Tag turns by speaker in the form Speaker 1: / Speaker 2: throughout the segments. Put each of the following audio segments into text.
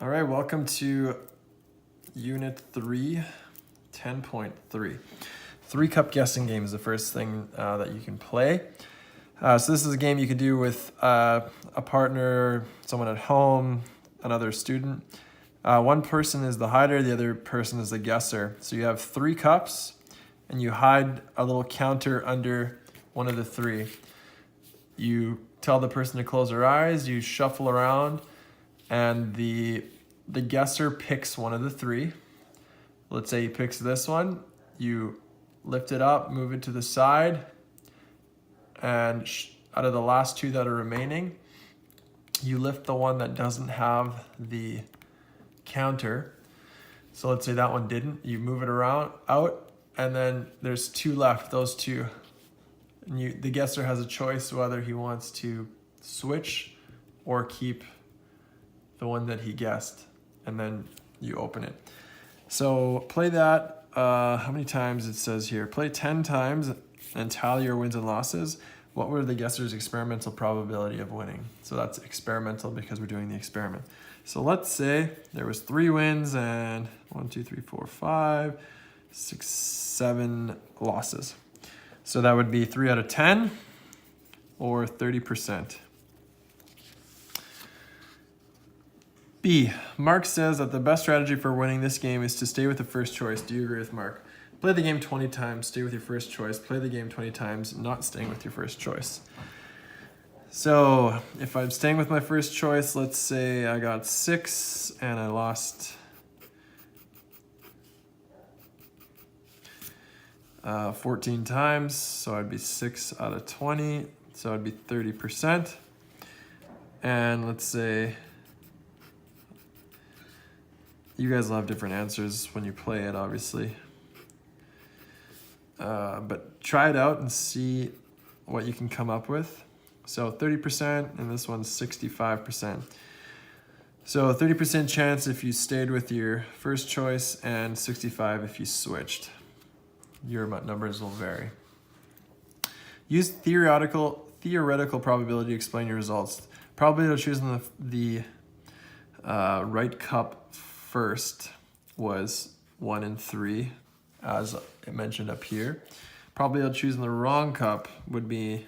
Speaker 1: All right, welcome to Unit 3, 10.3. 3-cup guessing game is the first thing that you can play. So this is a game you could do with a partner, someone at home, another student. One person is the hider, the other person is the guesser. So you have 3 cups, and you hide a little counter under one of the 3. You tell the person to close their eyes, you shuffle around, and the guesser picks one of the 3. Let's say he picks this one. You lift it up, move it to the side, and out of the last 2 that are remaining, you lift the one that doesn't have the counter. So let's say that one didn't. You move it around out, and then there's 2 left, those 2. And the guesser has a choice whether he wants to switch or keep the one that he guessed, and then you open it. So play that, how many times it says here? Play 10 times and tally your wins and losses. What were the guesser's experimental probability of winning? So that's experimental because we're doing the experiment. So let's say there was 3 wins and 1, 2, 3, 4, 5, 6, 7 losses. So that would be 3 out of 10 or 30%. B. Mark says that the best strategy for winning this game is to stay with the first choice. Do you agree with Mark? Play the game 20 times, stay with your first choice. Play the game 20 times, not staying with your first choice. So if I'm staying with my first choice, let's say I got 6 and I lost 14 times, so I'd be 6 out of 20, so I'd be 30%. And let's say you guys will have different answers when you play it, obviously. But try it out and see what you can come up with. So 30%, and this one's 65%. So 30% chance if you stayed with your first choice, and 65 if you switched. Your numbers will vary. Use theoretical probability to explain your results. Probability of choosing the right cup first was 1 in 3, as I mentioned up here. Probability of choosing the wrong cup would be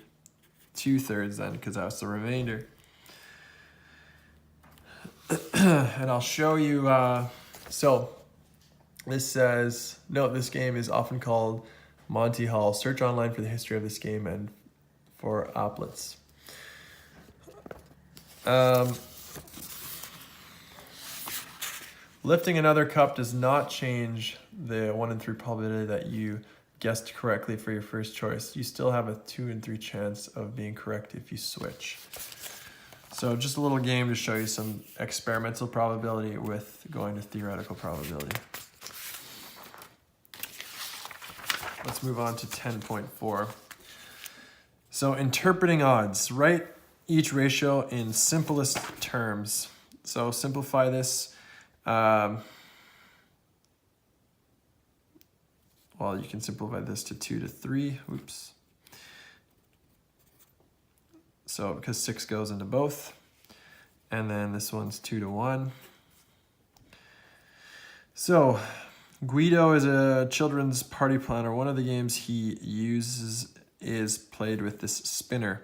Speaker 1: 2/3 then, because that's the remainder. And I'll show you, so this says, note this game is often called Monty Hall. Search online for the history of this game and for applets. Lifting another cup does not change the 1 in 3 probability that you guessed correctly for your first choice. You still have a 2 in 3 chance of being correct if you switch. So just a little game to show you some experimental probability with going to theoretical probability. Let's move on to 10.4. So interpreting odds. Write each ratio in simplest terms. So simplify this. Well, you can simplify this to 2 to 3. Oops. So because 6 goes into both. And then this one's 2 to 1. So Guido is a children's party planner. One of the games he uses is played with this spinner.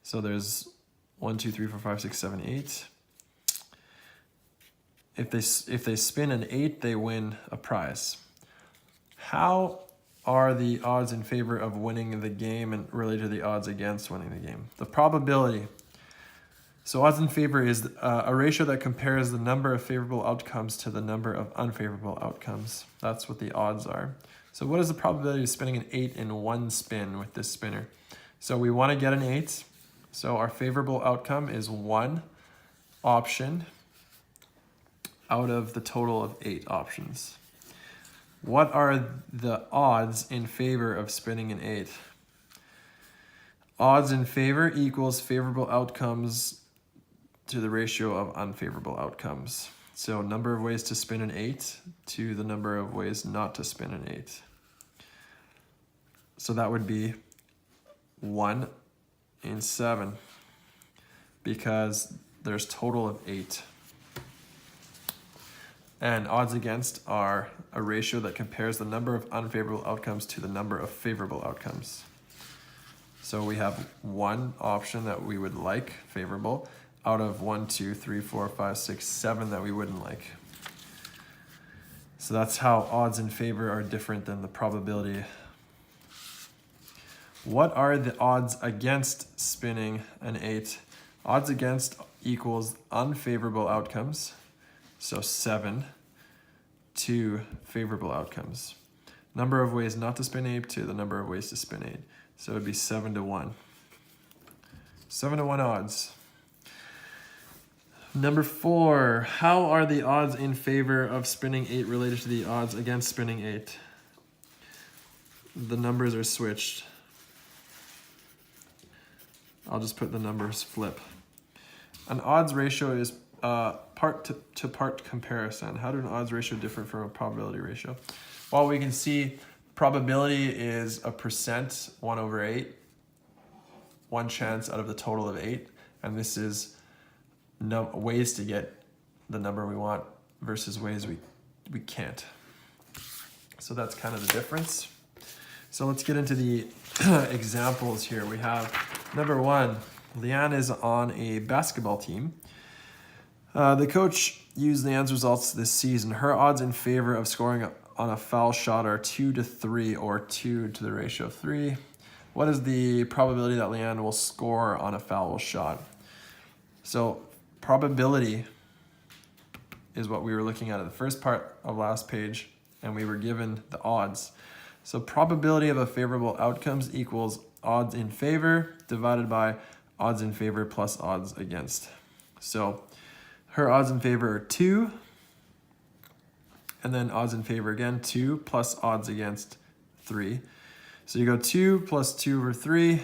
Speaker 1: So there's 1, 2, 3, 4, 5, 6, 7, 8. If they spin an 8, they win a prize. How are the odds in favor of winning the game and related to the odds against winning the game? The probability. So odds in favor is a ratio that compares the number of favorable outcomes to the number of unfavorable outcomes. That's what the odds are. So what is the probability of spinning an 8 in one spin with this spinner? So we want to get an 8. So our favorable outcome is 1 option out of the total of 8 options. What are the odds in favor of spinning an 8? Odds in favor equals favorable outcomes to the ratio of unfavorable outcomes. So number of ways to spin an 8 to the number of ways not to spin an 8. So that would be 1 in 7, because there's total of 8. And odds against are a ratio that compares the number of unfavorable outcomes to the number of favorable outcomes. So we have one option that we would like, favorable, out of 1, 2, 3, 4, 5, 6, 7 that we wouldn't like. So that's how odds in favor are different than the probability. What are the odds against spinning an 8? Odds against equals unfavorable outcomes, so 7, to favorable outcomes. Number of ways not to spin 8 to the number of ways to spin 8. So it would be 7 to 1. 7 to 1 odds. Number 4, how are the odds in favor of spinning 8 related to the odds against spinning 8? The numbers are switched. I'll just put the numbers flip. An odds ratio is part-to-part comparison. How do an odds ratio differ from a probability ratio? Well, we can see probability is a percent, 1 over 8, one chance out of the total of 8, and this is ways to get the number we want versus ways we can't. So that's kind of the difference. So let's get into the examples here. We have number 1, Leanne is on a basketball team. The coach used Leanne's results this season. Her odds in favor of scoring on a foul shot are 2 to 3, or 2 to the ratio of 3. What is the probability that Leanne will score on a foul shot? So probability is what we were looking at the first part of last page, and we were given the odds. So probability of a favorable outcomes equals odds in favor divided by odds in favor plus odds against. So her odds in favor are 2, and then odds in favor again, 2 plus odds against 3. So you go 2 plus 2 over 3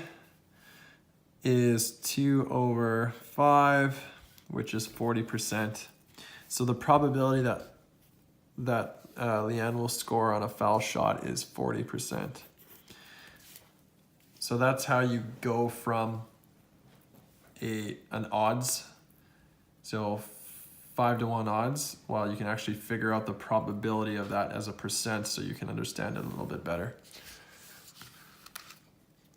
Speaker 1: is 2 over 5, which is 40%. So the probability that Leanne will score on a foul shot is 40%. So that's how you go from an odds, so 5 to 1 odds, well, you can actually figure out the probability of that as a percent so you can understand it a little bit better.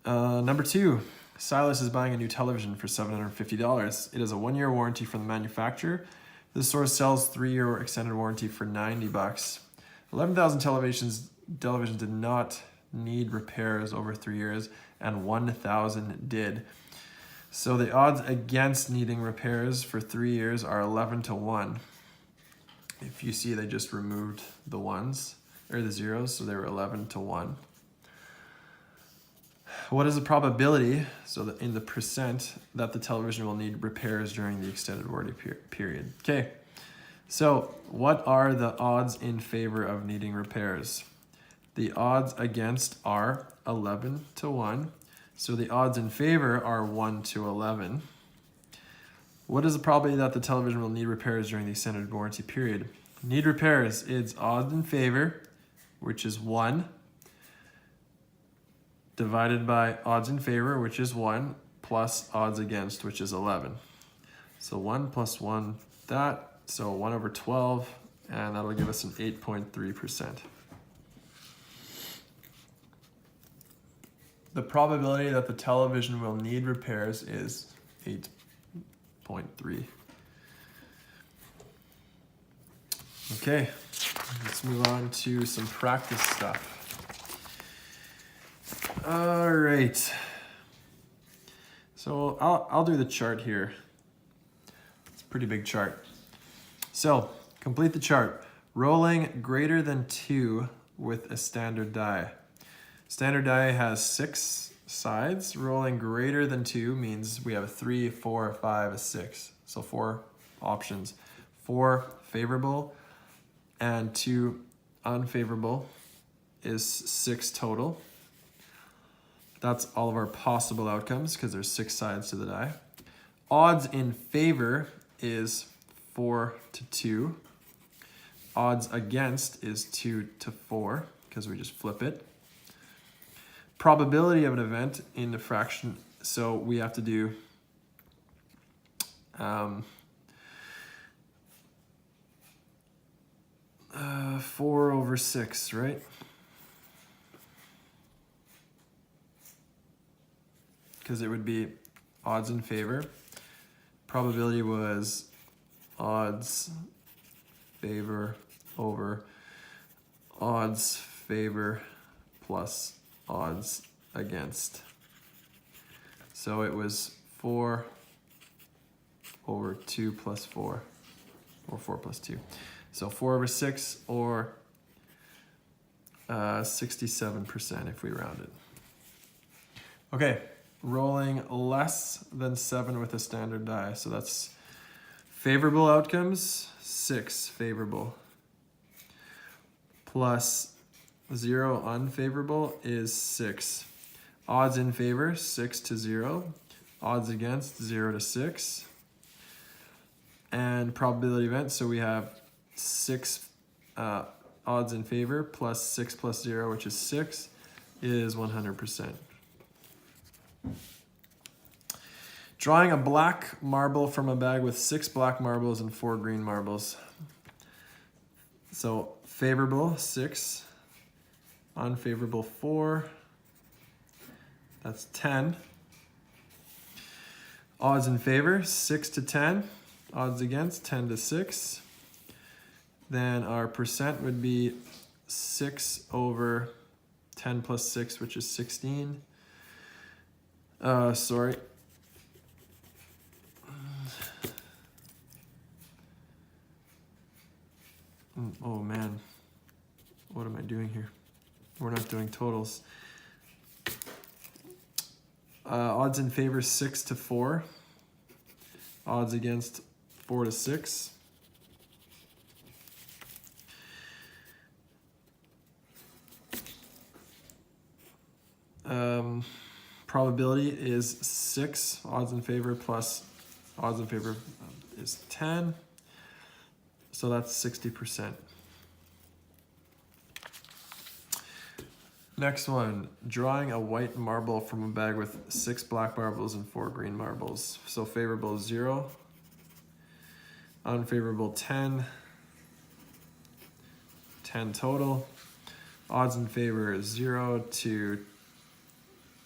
Speaker 1: Number 2, Silas is buying a new television for $750. It has a 1-year warranty from the manufacturer. The store sells 3-year extended warranty for $90. 11,000 televisions did not need repairs over 3 years, and 1,000 did. So the odds against needing repairs for 3 years are 11 to 1. If you see, they just removed the ones, or the zeros, so they were 11 to 1. What is the probability, so that in the percent, that the television will need repairs during the extended warranty period? Okay, so what are the odds in favor of needing repairs? The odds against are 11 to 1. So the odds in favor are 1 to 11. What is the probability that the television will need repairs during the extended warranty period? Need repairs is odds in favor, which is 1, divided by odds in favor, which is 1, plus odds against, which is 11. So 1 plus 1, that, so 1 over 12, and that'll give us an 8.3%. The probability that the television will need repairs is 8.3. Okay, let's move on to some practice stuff. All right. So I'll do the chart here. It's a pretty big chart. So complete the chart. Rolling greater than 2 with a standard die. Standard die has 6 sides. Rolling greater than 2 means we have a 3, 4, 5, a 6. So 4 options. 4 favorable and 2 unfavorable is 6 total. That's all of our possible outcomes because there's 6 sides to the die. Odds in favor is 4 to 2. Odds against is 2 to 4 because we just flip it. Probability of an event in the fraction, so we have to do over 6, right? Because it would be odds in favor. Probability was odds favor over odds favor plus odds against. So it was 4 over 2 plus 4, or 4 plus 2. So 4 over 6, or 67% if we round it. Okay, rolling less than 7 with a standard die. So that's favorable outcomes, 6 favorable, plus 0 unfavorable is 6. Odds in favor, 6 to 0. Odds against, 0 to 6. And probability event, so we have 6 odds in favor plus 6 plus 0, which is 6, is 100%. Drawing a black marble from a bag with 6 black marbles and 4 green marbles. So favorable, 6. Unfavorable, 4. That's 10. Odds in favor, 6 to 10. Odds against, 10 to 6. Then our percent would be 6 over 10 plus 6, which is 16. Sorry. Oh man, what am I doing here? We're not doing totals. Odds in favor, 6 to 4. Odds against, 4 to 6. Probability is 6. Odds in favor plus odds in favor is 10. So that's 60%. Next one, drawing a white marble from a bag with 6 black marbles and 4 green marbles. So favorable 0, unfavorable 10, 10 total. Odds in favor is 0 to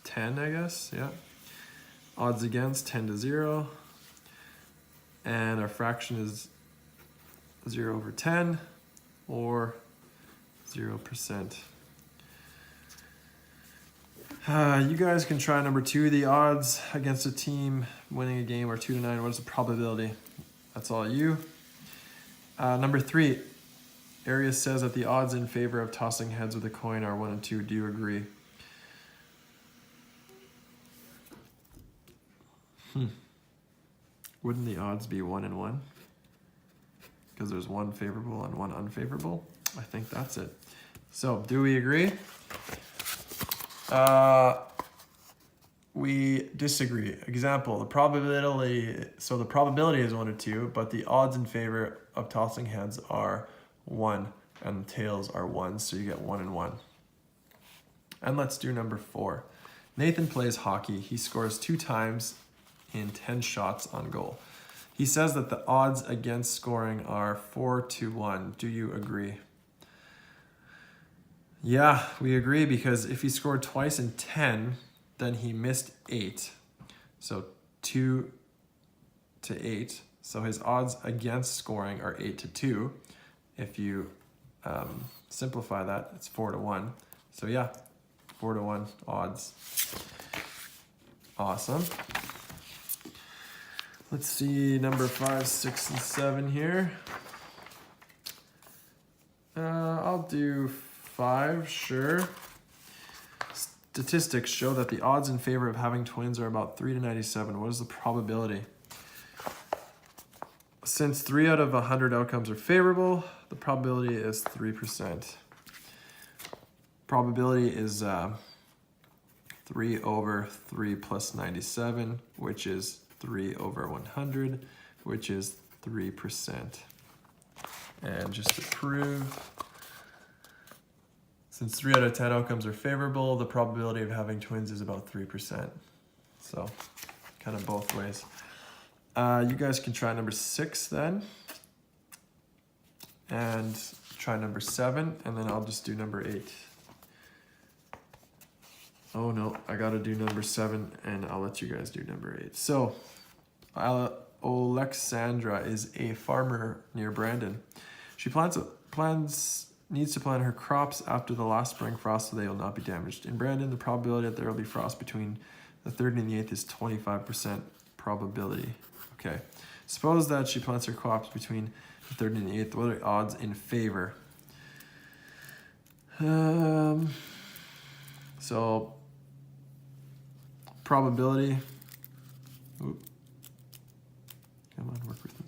Speaker 1: 10, I guess, yeah. Odds against, 10 to 0. And our fraction is 0 over 10, or 0%. You guys can try number 2. The odds against a team winning a game are 2 to 9. What is the probability? That's all you. Number 3. Arius says that the odds in favor of tossing heads with a coin are 1 and 2. Do you agree? Wouldn't the odds be 1 and 1? Because there's 1 favorable and 1 unfavorable. I think that's it. So, do we agree? We disagree. Example, the probability is 1 to 2, but the odds in favor of tossing heads are 1 and the tails are 1, so you get 1 and 1. And let's do number 4. Nathan plays hockey. He scores 2 times in 10 shots on goal. He says that the odds against scoring are 4 to 1. Do you agree? Yeah, we agree, because if he scored twice in 10, then he missed 8. So 2 to 8. So his odds against scoring are 8 to 2. If you simplify that, it's 4 to 1. So yeah, 4 to 1 odds. Awesome. Let's see number 5, 6, and 7 here. I'll do 5, sure. Statistics show that the odds in favor of having twins are about 3 to 97. What is the probability? Since 3 out of 100 outcomes are favorable, the probability is 3%. Probability is 3 over 3 plus 97, which is 3 over 100, which is 3%. And just to prove, since 3 out of 10 outcomes are favorable, the probability of having twins is about 3%. So, kind of both ways. You guys can try number 6 then. And try number 7, and then I'll just do number 8. Oh no, I gotta do number 7, and I'll let you guys do number 8. So, Alexandra is a farmer near Brandon. She needs to plant her crops after the last spring frost so they will not be damaged. In Brandon, the probability that there will be frost between the 3rd and the 8th is 25% probability. Okay, suppose that she plants her crops between the 3rd and the 8th. What are the odds in favor? So, probability. Oop. Come on, work with me.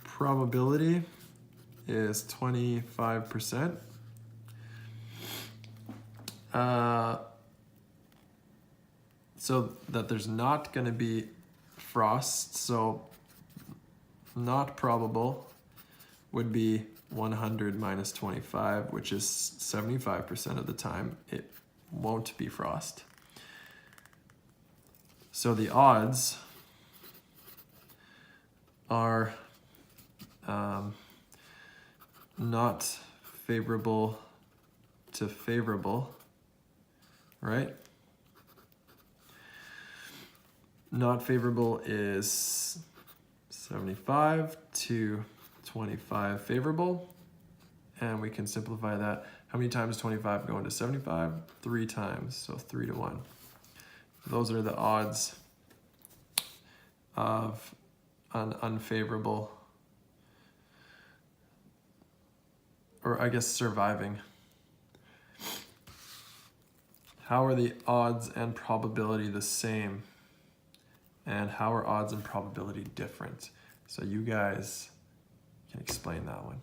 Speaker 1: Probability is 25%. So that there's not going to be frost. So not probable would be 100 minus 25, which is 75% of the time it won't be frost. So the odds are not favorable to favorable, right? Not favorable is 75 to 25 favorable, and we can simplify that. How many times 25 go into 75? 3 times, so 3 to 1. Those are the odds of an unfavorable, or I guess surviving. How are the odds and probability the same? And how are odds and probability different? So you guys can explain that one.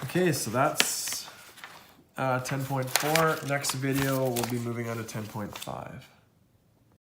Speaker 1: Okay, so that's 10.4. Next video, we'll be moving on to 10.5.